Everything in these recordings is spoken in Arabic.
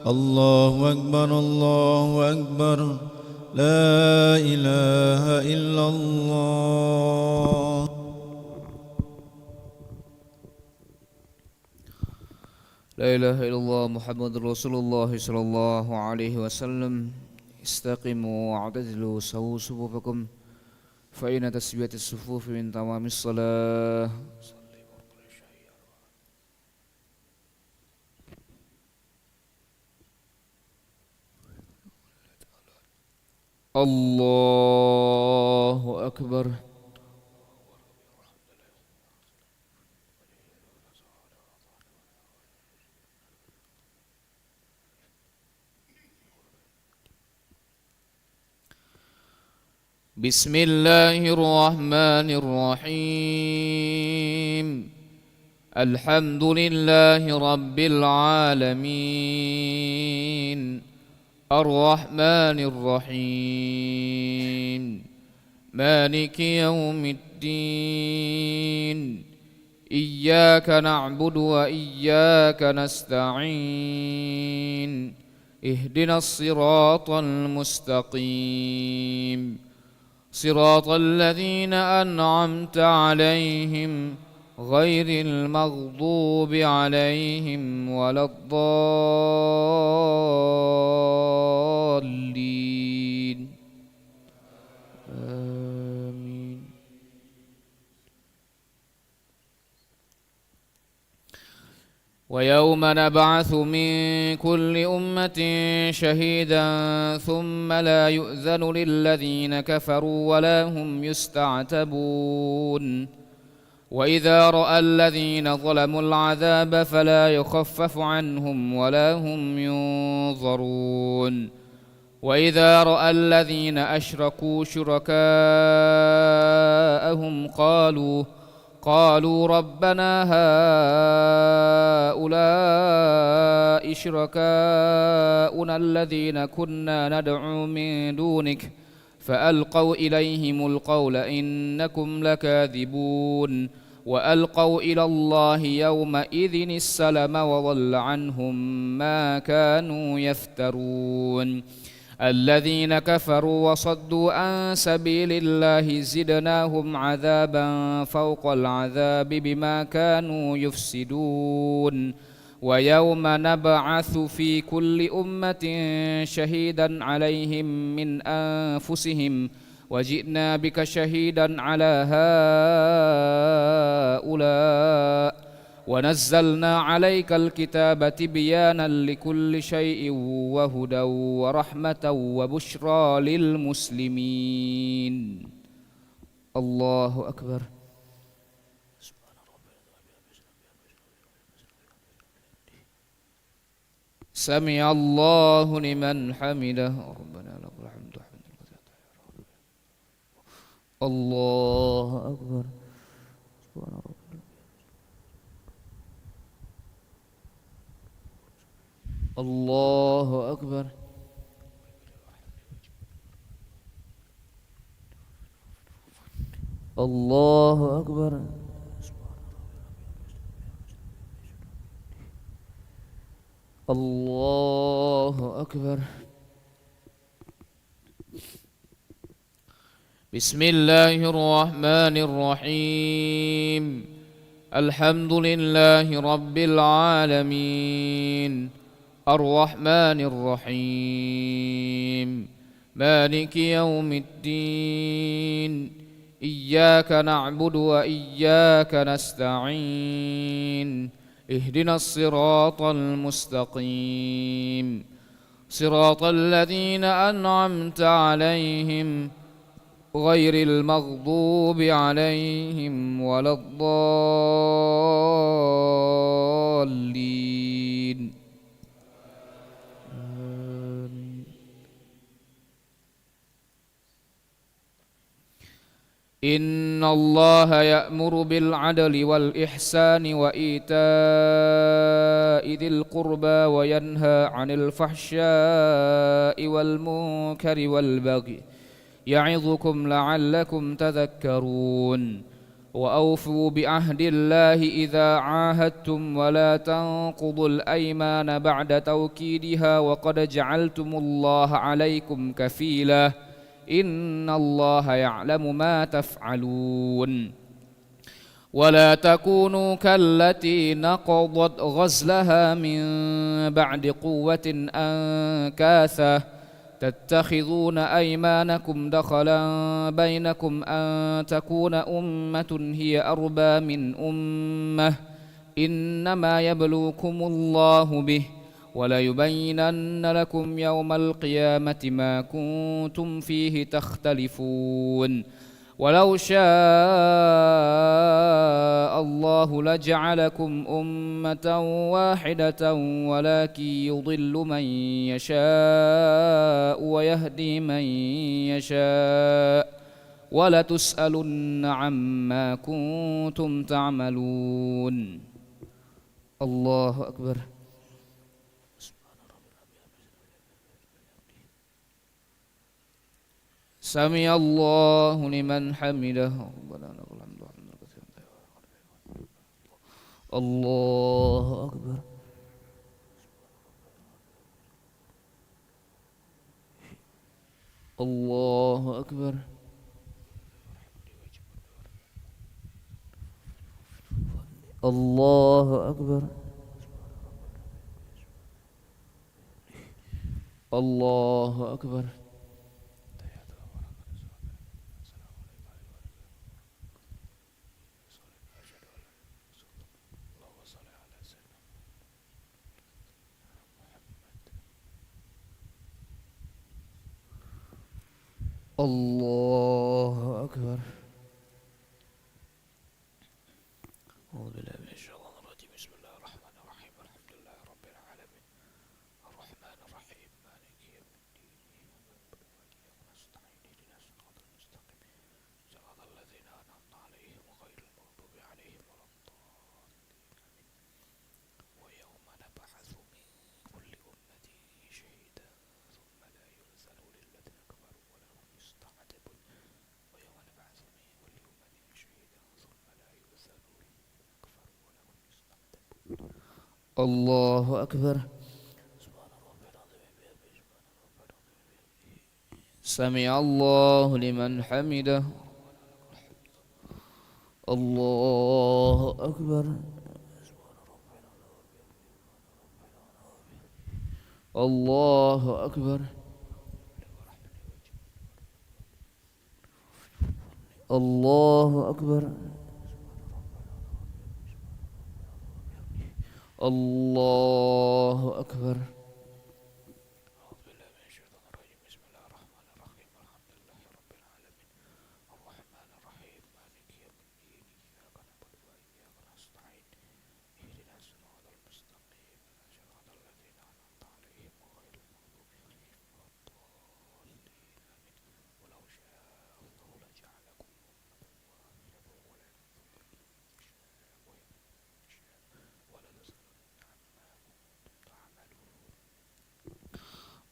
الله أكبر الله أكبر لا إله إلا الله. لا إله إلا الله محمد رسول الله صلى الله عليه وسلم. استقيموا واعتدلوا سووا صفوفكم فإن تسوية الصفوف من تمام الصلاة. الله أكبر. بسم الله الرحمن الرحيم. الحمد لله رب العالمين الرحمن الرحيم مالك يوم الدين إياك نعبد وإياك نستعين اهدنا الصراط المستقيم صراط الذين أنعمت عليهم غير المغضوب عليهم ولا الضالين آمين. ويوم نبعث من كل أمة شهيدا ثم لا يؤذن للذين كفروا ولا هم يستعتبون وإذا رأى الذين ظلموا العذاب فلا يخفف عنهم ولا هم ينظرون وإذا رأى الذين أشركوا شركاءهم قالوا ربنا هؤلاء شركاؤنا الذين كنا ندعو من دونك فألقوا إليهم القول إنكم لكاذبون وألقوا إلى الله يومئذ السلم وضل عنهم ما كانوا يفترون الذين كفروا وصدوا عن سبيل الله زدناهم عذابا فوق العذاب بما كانوا يفسدون ويوم نبعث في كل أمة شهيدا عليهم من أنفسهم وجئنا بك شهيدا على هؤلاء ونزلنا عليك الكتاب تبيانا لكل شيء وهدى ورحمة وبشرى للمسلمين. الله أكبر. سمع الله لمن حمده ربنا لك الحمد الله أكبر. سبحان ربي. الله أكبر. الله أكبر. الله أكبر. بسم الله الرحمن الرحيم. الحمد لله رب العالمين الرحمن الرحيم مالك يوم الدين إياك نعبد وإياك نستعين اهدنا الصراط المستقيم صراط الذين أنعمت عليهم غير المغضوب عليهم ولا الضالين. إن الله يأمر بالعدل والإحسان وإيتاء ذي القربى وينهى عن الفحشاء والمنكر والبغي يعظكم لعلكم تذكرون وأوفوا بعهد الله إذا عاهدتم ولا تنقضوا الأيمان بعد توكيدها وقد جعلتم الله عليكم كفيلا إن الله يعلم ما تفعلون ولا تكونوا كالتي نقضت غزلها من بعد قوة أنكاثا تتخذون أيمانكم دخلا بينكم أن تكون أمة هي أربى من أمة إنما يبلوكم الله به وليبينن لكم يوم القيامة ما كنتم فيه تختلفون ولو شاء الله لجعلكم أمة واحدة ولكن يضل من يشاء ويهدي من يشاء ولتسألن عما كنتم تعملون الله أكبر سمع الله لمن حمده ربنا لك الحمد حمدا كثيرا الله أكبر الله أكبر الله أكبر الله أكبر الله أكبر أعوذ بالله من الشيطان الرجيم بسم الله الرحمن الرحيم الحمد لله رب العالمين الرحمن الرحيم مالك يوم الدين إياك نستعين اهدنا الصراط المستقيم صراط الذين أنعمت عليهم غير المغضوب عليهم ولا الضالين ويوم نبعث من كل أمة شهيدا ثم لا يؤذن للذين كفروا ولا هم يستعتبون ويوم نبعث من كل أمة شهيدا ثم لا يؤذن للذين كفروا ولا هم يستعتبون الله أكبر سمع الله لمن حمده الله أكبر الله أكبر الله أكبر الله أكبر أعوذ بالله من الشيطان الرجيم بسم الله الرحمن الرحيم الحمد لله رب العالمين الرحمن الرحيم مالك يوم الدين إياك نعبد وإياك نستعين اهدنا الصراط المستقيم صراط الذين أنعمت عليهم غير المغضوب عليهم ولا الضالين ولو شاء الله لجعلكم أمة واحدة ولا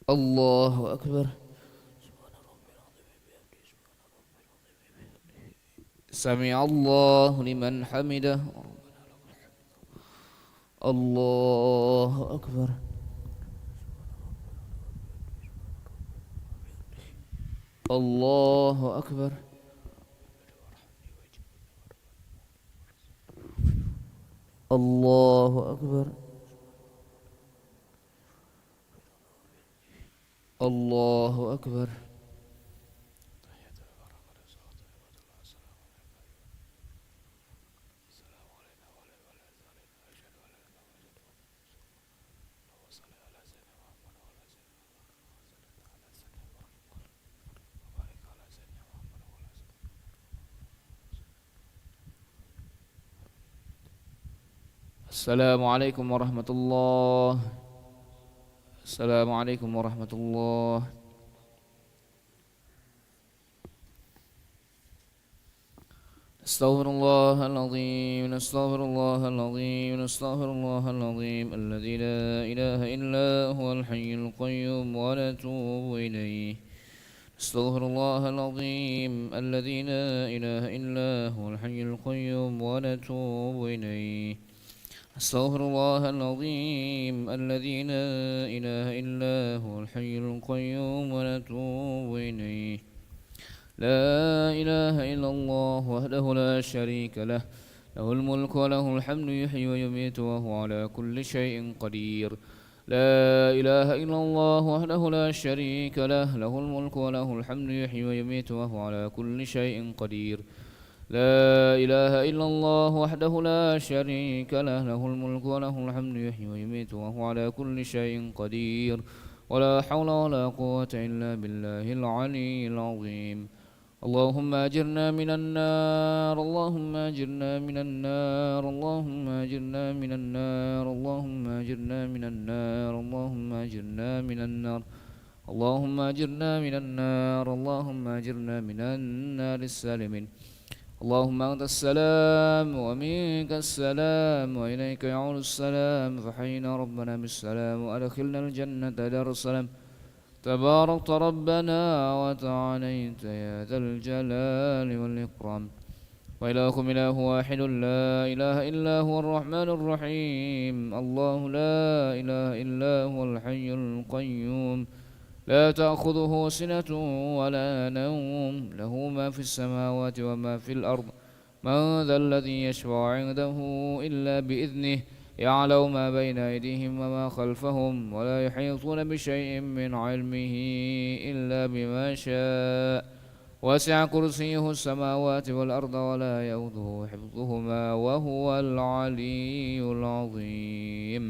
الله أكبر سمع الله لمن حمده الله أكبر الله أكبر الله أكبر الله أكبر السلام عليكم ورحمة الله السلام عليكم ورحمة الله استغفر الله العظيم نستغفر الله العظيم نستغفر الله العظيم الذي لا إله إلا هو الحي القيوم ونتوب إليه استغفر الله العظيم الذي لا إله إلا هو الحي القيوم ونتوب إليه. استغفر الله العظيم الذي لا إله إلا هو الحي القيوم ونتوب إليه. لا إله إلا الله وحده لا شريك له، له الملك وله الحمد يحيي ويميت وهو على كل شيء قدير. لا إله إلا الله وحده لا شريك له، له الملك وله الحمد يحيي ويميت وهو على كل شيء قدير. لا إله إلا الله وحده لا شريك له، له الملك وله الحمد يحيي ويميت وهو على كل شيء قدير. ولا حول ولا قوة إلا بالله العلي العظيم. اللهم أجرنا من النار، اللهم أجرنا من النار، اللهم أجرنا من النار، اللهم أجرنا من النار، اللهم أجرنا من النار، اللهم أجرنا من النار، اللهم أجرنا من النار السالمين. اللهم أنت السلام ومنك السلام وإليك يعود السلام، فحينا ربنا بالسلام وأدخلنا الجنة دار السلام. تباركت ربنا وتعاليت يا ذا الجلال والإكرام. وإلهكم إله واحد لا إله إلا هو الرحمن الرحيم. الله لا إله إلا هو الحي القيوم، لا تأخذه سنة ولا نوم، له ما في السماوات وما في الأرض. من ذا الذي يشفع عنده إلا بإذنه، يعلم ما بين أيديهم وما خلفهم، ولا يحيطون بشيء من علمه إلا بما شاء. وسع كرسيه السماوات والأرض ولا يؤوده حفظهما وهو العلي العظيم.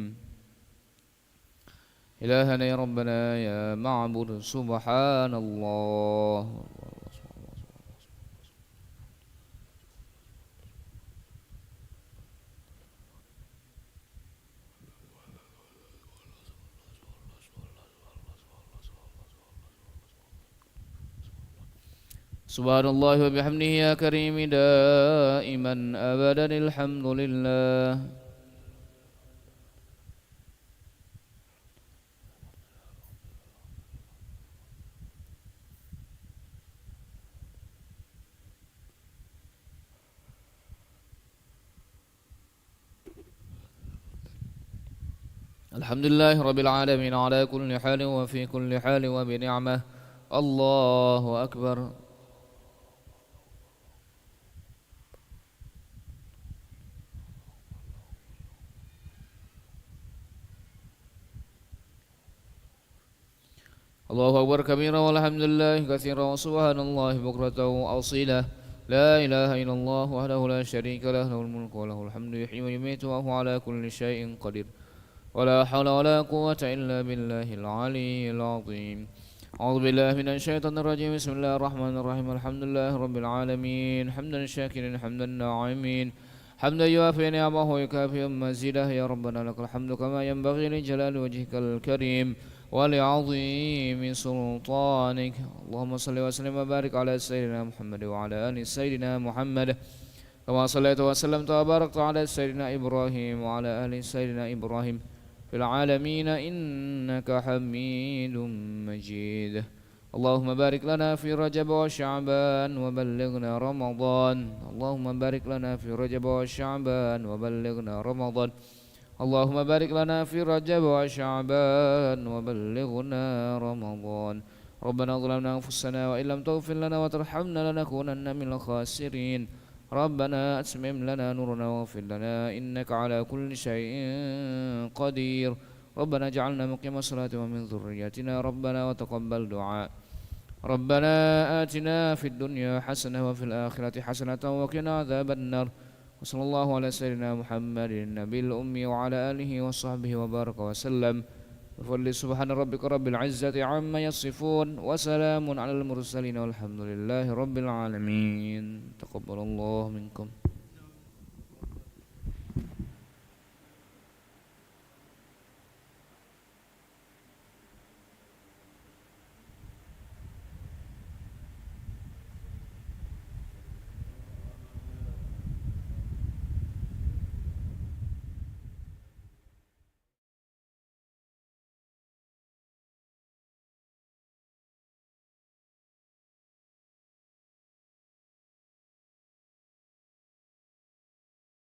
إلهنا يا ربنا يا معبود سبحان الله. سبحان الله وبحمده يا كريم دائما أبدا الحمد لله. الحمد لله رب العالمين على كل حال وفي كل حال وبنعمة. الله أكبر. الله أكبر كبيرا والحمد لله كثيرا وسبحان الله بكرة وأصيلا. لا إله إلا الله وحده لا شريك له، له الملك وله الحمد يحيي ويميت وهو على كل شيء قدير. ولا حول ولا قوة إلا بالله العلي العظيم. أعوذ بالله من الشيطان الرجيم. بسم الله الرحمن الرحيم. الحمد لله رب العالمين، حمدا شاكرا حمدا ناعمين، حمدا يوافي نعمه ويكافئ مزيده. يا ربنا لك الحمد كما ينبغي لجلال وجهك الكريم ولعظيم سلطانك. اللهم صل وسلم وبارك على سيدنا محمد وعلى آل سيدنا محمد، كما صليت وسلمت وباركت على سيدنا إبراهيم وعلى آل سيدنا إبراهيم في العالمين إنك حميد مجيد. اللهم بارك لنا في رجب وشعبان وبلغنا رمضان. اللهم بارك لنا في رجب وشعبان وبلغنا رمضان. اللهم بارك لنا في رجب وشعبان وبلغنا رمضان. ربنا ظلمنا أنفسنا وإن لم تغفر لنا وترحمنا لنكونن من الخاسرين. ربنا أتمم لنا نورنا واغفر لنا إنك على كل شيء قدير. ربنا اجعلنا مقيم الصلاة ومن ذريتنا ربنا وتقبل دعاء. ربنا آتنا في الدنيا حسنة وفي الآخرة حسنة وقنا عذاب النار. وصلى الله على سيدنا محمد النبي الأمي وعلى آله وصحبه وبارك وسلم. بفضل سبحان ربك رب العزة عما يصفون وسلام على المرسلين والحمد لله رب العالمين. تقبل الله منكم.